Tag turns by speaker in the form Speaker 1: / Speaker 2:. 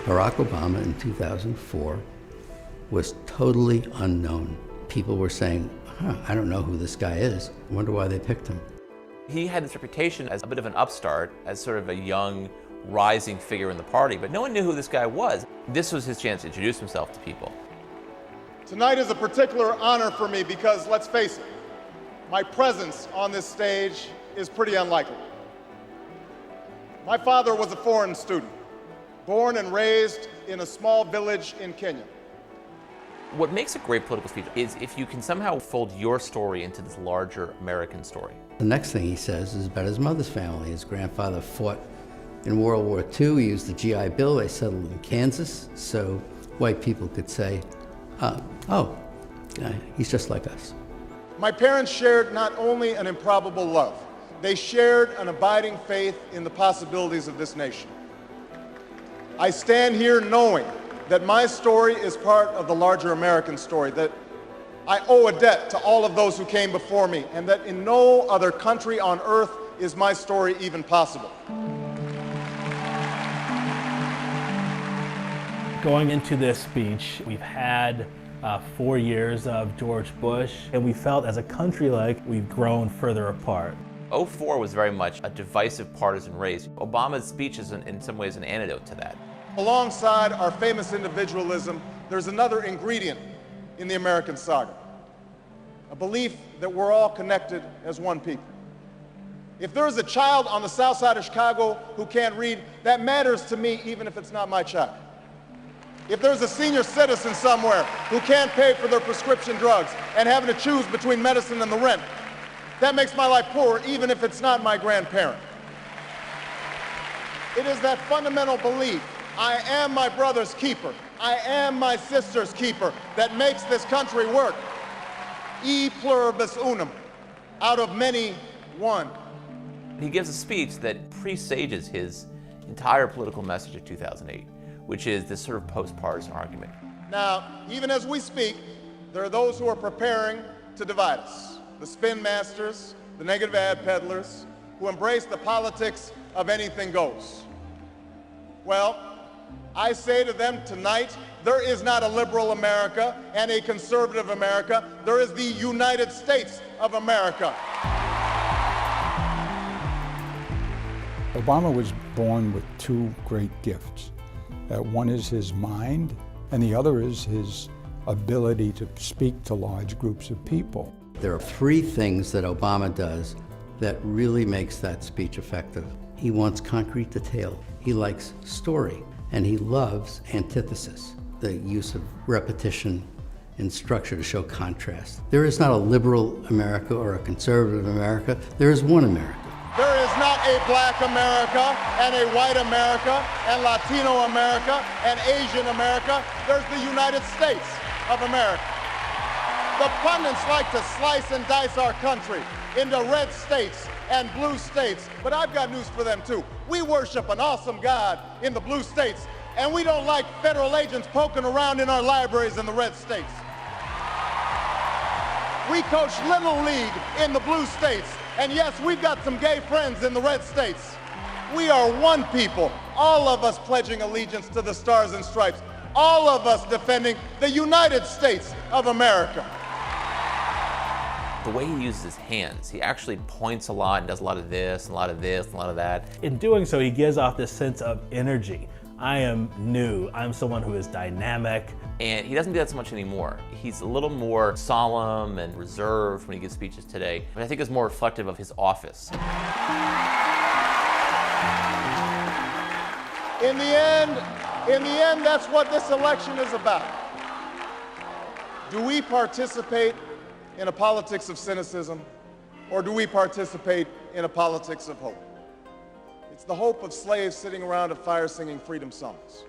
Speaker 1: Barack Obama in 2004 was totally unknown. People were saying, I don't know who this guy is. I wonder why they picked him.
Speaker 2: He had this reputation as a bit of an upstart, as sort of a young, rising figure in the party, but no one knew who this guy was. This was his chance to introduce himself to people.
Speaker 3: Tonight is a particular honor for me because, let's face it, my presence on this stage is pretty unlikely. My father was a foreign student, born and raised in a small village in Kenya.
Speaker 2: What makes a great political speech is if you can somehow fold your story into this larger American story.
Speaker 1: The next thing he says is about his mother's family. His grandfather fought in World War II. He used the GI Bill. They settled in Kansas, so white people could say, he's just like us.
Speaker 3: My parents shared not only an improbable love, they shared an abiding faith in the possibilities of this nation. I stand here knowing that my story is part of the larger American story, that I owe a debt to all of those who came before me, and that in no other country on earth is my story even possible.
Speaker 4: Going into this speech, we've had 4 years of George Bush, and we felt as a country like we've grown further apart.
Speaker 2: 2004 was very much a divisive partisan race. Obama's speech is in some ways an antidote to that.
Speaker 3: Alongside our famous individualism, there's another ingredient in the American saga, a belief that we're all connected as one people. If there is a child on the south side of Chicago who can't read, that matters to me even if it's not my child. If there's a senior citizen somewhere who can't pay for their prescription drugs and having to choose between medicine and the rent, that makes my life poor even if it's not my grandparent. It is that fundamental belief, I am my brother's keeper, I am my sister's keeper, that makes this country work. E pluribus unum, out of many, one.
Speaker 2: He gives a speech that presages his entire political message of 2008, which is this sort of post-partisan argument.
Speaker 3: Now, even as we speak, there are those who are preparing to divide us. The spin masters, the negative ad peddlers, who embrace the politics of anything goes. Well, I say to them tonight, there is not a liberal America and a conservative America. There is the United States of America.
Speaker 5: Obama was born with two great gifts. One is his mind, and the other is his ability to speak to large groups of people.
Speaker 1: There are three things that Obama does that really makes that speech effective. He wants concrete detail. He likes story, and he loves antithesis, the use of repetition and structure to show contrast. There is not a liberal America or a conservative America. There is one America.
Speaker 3: There is not a black America and a white America and Latino America and Asian America. There's the United States of America. The pundits like to slice and dice our country into red states and blue states, but I've got news for them too. We worship an awesome God in the blue states, and we don't like federal agents poking around in our libraries in the red states. We coach Little League in the blue states, and yes, we've got some gay friends in the red states. We are one people, all of us pledging allegiance to the Stars and Stripes, all of us defending the United States of America.
Speaker 2: The way he uses his hands, he actually points a lot and does a lot of this, and a lot of this, and a lot of that.
Speaker 4: In doing so, he gives off this sense of energy. I am new, I'm someone who is dynamic.
Speaker 2: And he doesn't do that so much anymore. He's a little more solemn and reserved when he gives speeches today, but I think it's more reflective of his office.
Speaker 3: In the end, that's what this election is about. Do we participate in a politics of cynicism, or do we participate in a politics of hope? It's the hope of slaves sitting around a fire singing freedom songs.